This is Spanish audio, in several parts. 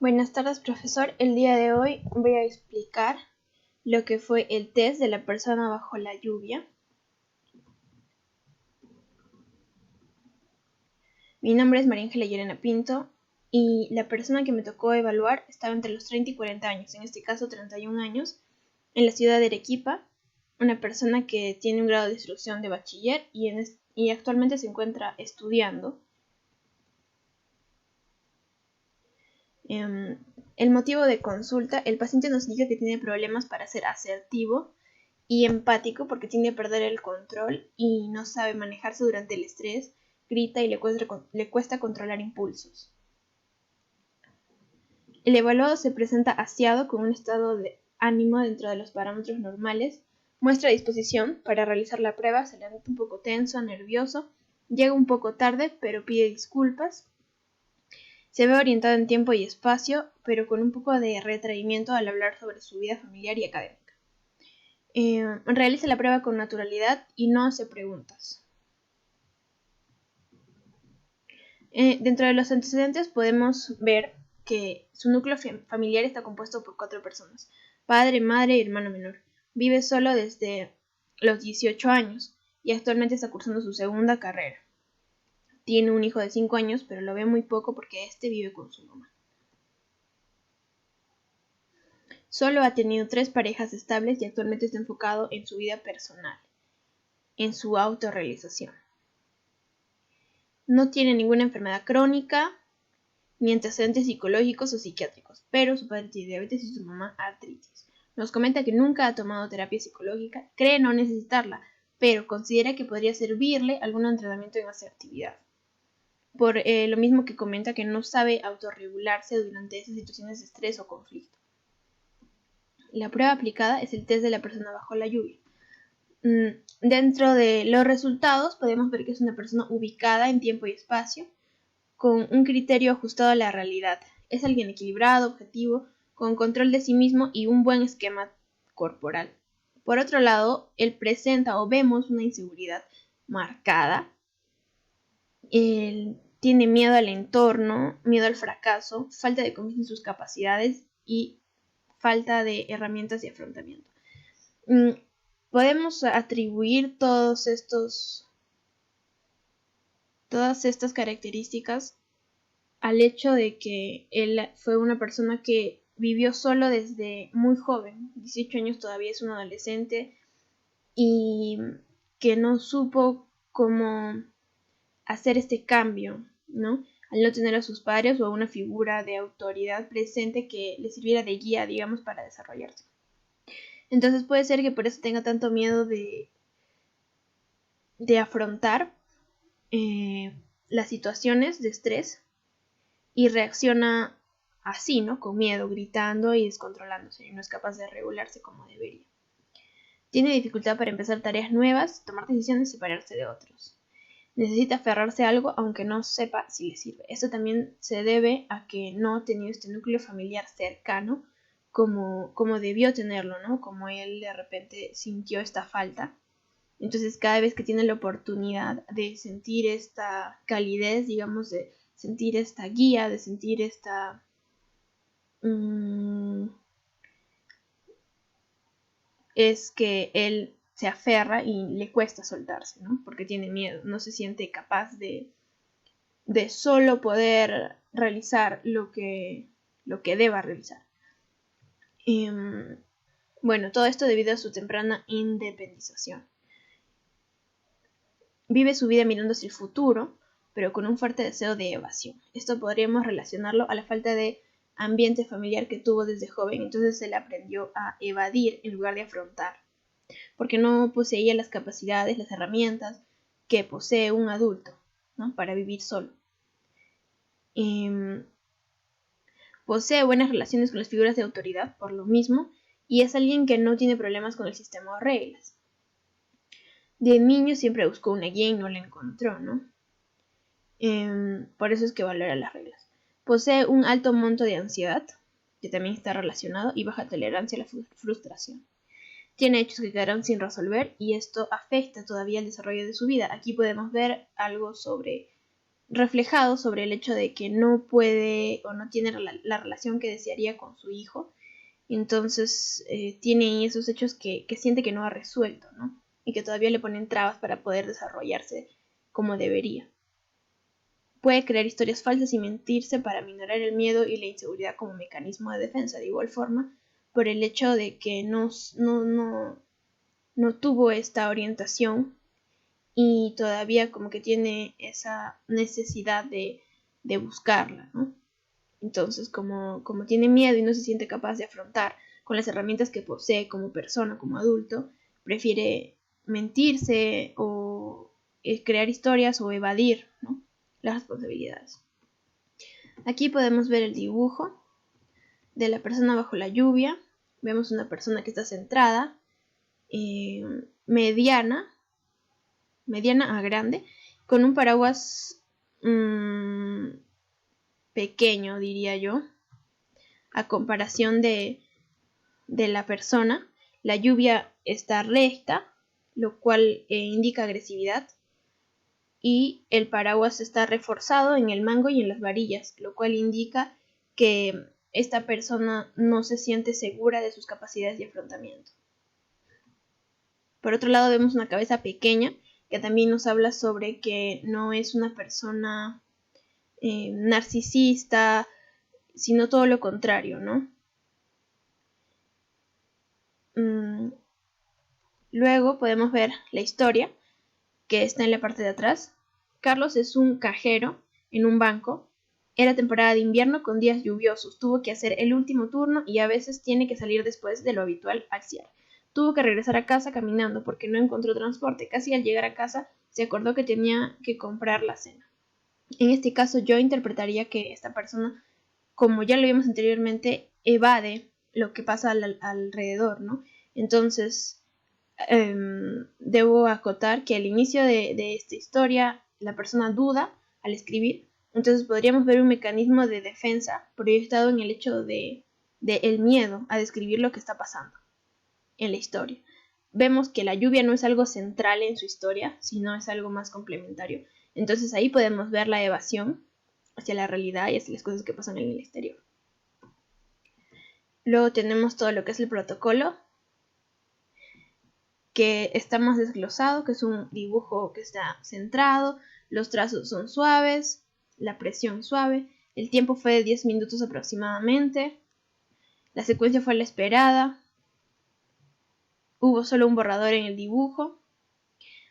Buenas tardes, profesor. El día de hoy voy a explicar lo que fue el test de la persona bajo la lluvia. Mi nombre es María Ángela Llerena Pinto y la persona que me tocó evaluar estaba entre los 30 y 40 años, en este caso 31 años, en la ciudad de Arequipa, una persona que tiene un grado de instrucción de bachiller y actualmente se encuentra estudiando. El motivo de consulta: el paciente nos indica que tiene problemas para ser asertivo y empático porque tiende a perder el control y no sabe manejarse durante el estrés, grita y le cuesta controlar impulsos. El evaluado se presenta aseado con un estado de ánimo dentro de los parámetros normales, muestra disposición para realizar la prueba, se levanta un poco tenso, nervioso, llega un poco tarde pero pide disculpas. Se ve orientado en tiempo y espacio, pero con un poco de retraimiento al hablar sobre su vida familiar y académica. Realiza la prueba con naturalidad y no hace preguntas. Dentro de los antecedentes podemos ver que su núcleo familiar está compuesto por 4 personas: padre, madre y hermano menor. Vive solo desde los 18 años y actualmente está cursando su segunda carrera. Tiene un hijo de 5 años, pero lo ve muy poco porque este vive con su mamá. Solo ha tenido 3 parejas estables y actualmente está enfocado en su vida personal, en su autorrealización. No tiene ninguna enfermedad crónica, ni antecedentes psicológicos o psiquiátricos, pero su padre tiene diabetes y su mamá artritis. Nos comenta que nunca ha tomado terapia psicológica, cree no necesitarla, pero considera que podría servirle algún entrenamiento en asertividad. Por lo mismo que comenta que no sabe autorregularse durante esas situaciones de estrés o conflicto. La prueba aplicada es el test de la persona bajo la lluvia. Dentro de los resultados podemos ver que es una persona ubicada en tiempo y espacio, con un criterio ajustado a la realidad. Es alguien equilibrado, objetivo, con control de sí mismo y un buen esquema corporal. Por otro lado, él presenta o vemos una inseguridad marcada. Él tiene miedo al entorno, miedo al fracaso, falta de confianza en sus capacidades y falta de herramientas de afrontamiento. Podemos atribuir todas estas características al hecho de que él fue una persona que vivió solo desde muy joven, 18 años, todavía es un adolescente, y que no supo cómo hacer este cambio, ¿no? Al no tener a sus padres o a una figura de autoridad presente que le sirviera de guía, digamos, para desarrollarse. Entonces puede ser que por eso tenga tanto miedo de afrontar las situaciones de estrés y reacciona así, ¿no? Con miedo, gritando y descontrolándose, y no es capaz de regularse como debería. Tiene dificultad para empezar tareas nuevas, tomar decisiones y separarse de otros. Necesita aferrarse a algo aunque no sepa si le sirve. Esto también se debe a que no ha tenido este núcleo familiar cercano como debió tenerlo, ¿no? Como él de repente sintió esta falta. Entonces cada vez que tiene la oportunidad de sentir esta calidez, digamos, de sentir esta guía, de sentir esta es que él se aferra y le cuesta soltarse, ¿no? Porque tiene miedo, no se siente capaz de solo poder realizar lo que deba realizar. Bueno, todo esto debido a su temprana independización. Vive su vida mirando hacia el futuro, pero con un fuerte deseo de evasión. Esto podríamos relacionarlo a la falta de ambiente familiar que tuvo desde joven, entonces él aprendió a evadir en lugar de afrontar, porque no poseía las capacidades, las herramientas que posee un adulto, ¿no? Para vivir solo. Posee buenas relaciones con las figuras de autoridad, por lo mismo, y es alguien que no tiene problemas con el sistema o reglas. De niño siempre buscó una guía y no la encontró, ¿no? Por eso es que valora las reglas. Posee un alto monto de ansiedad, que también está relacionado, y baja tolerancia a la frustración. Tiene hechos que quedarán sin resolver y esto afecta todavía el desarrollo de su vida. Aquí podemos ver algo sobre reflejado sobre el hecho de que no puede o no tiene la relación que desearía con su hijo. Entonces tiene esos hechos que siente que no ha resuelto, ¿no? Y que todavía le ponen trabas para poder desarrollarse como debería. Puede crear historias falsas y mentirse para minorar el miedo y la inseguridad como mecanismo de defensa. De igual forma, por el hecho de que no tuvo esta orientación y todavía como que tiene esa necesidad de buscarla, ¿no? Entonces, como tiene miedo y no se siente capaz de afrontar con las herramientas que posee como persona, como adulto, prefiere mentirse o crear historias o evadir, ¿no?, las responsabilidades. Aquí podemos ver el dibujo de la persona bajo la lluvia. Vemos una persona que está centrada, mediana a grande, con un paraguas pequeño, diría yo, a comparación de la persona. La lluvia está recta, lo cual indica agresividad, y el paraguas está reforzado en el mango y en las varillas, lo cual indica que esta persona no se siente segura de sus capacidades de afrontamiento. Por otro lado, vemos una cabeza pequeña, que también nos habla sobre que no es una persona narcisista, sino todo lo contrario, ¿no? Luego podemos ver la historia, que está en la parte de atrás. Carlos es un cajero en un banco. Era temporada de invierno con días lluviosos. Tuvo que hacer el último turno y a veces tiene que salir después de lo habitual al cierre. Tuvo que regresar a casa caminando porque no encontró transporte. Casi al llegar a casa se acordó que tenía que comprar la cena. En este caso yo interpretaría que esta persona, como ya lo vimos anteriormente, evade lo que pasa alrededor, ¿no? Entonces, debo acotar que al inicio de esta historia la persona duda al escribir. Entonces podríamos ver un mecanismo de defensa proyectado en el hecho de el miedo a describir lo que está pasando en la historia. Vemos que la lluvia no es algo central en su historia, sino es algo más complementario. Entonces ahí podemos ver la evasión hacia la realidad y hacia las cosas que pasan en el exterior. Luego tenemos todo lo que es el protocolo, que está más desglosado, que es un dibujo que está centrado, los trazos son suaves, la presión suave, el tiempo fue de 10 minutos aproximadamente, la secuencia fue la esperada, hubo solo un borrador en el dibujo,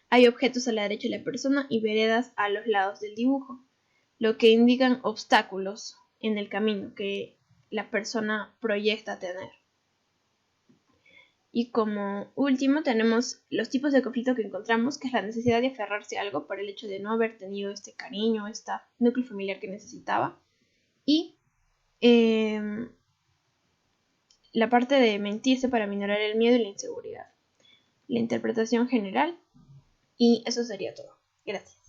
hay objetos a la derecha de la persona y veredas a los lados del dibujo, lo que indican obstáculos en el camino que la persona proyecta tener. Y como último tenemos los tipos de conflicto que encontramos, que es la necesidad de aferrarse a algo por el hecho de no haber tenido este cariño, este núcleo familiar que necesitaba. Y la parte de mentirse para minorar el miedo y la inseguridad. La interpretación general. Y eso sería todo. Gracias.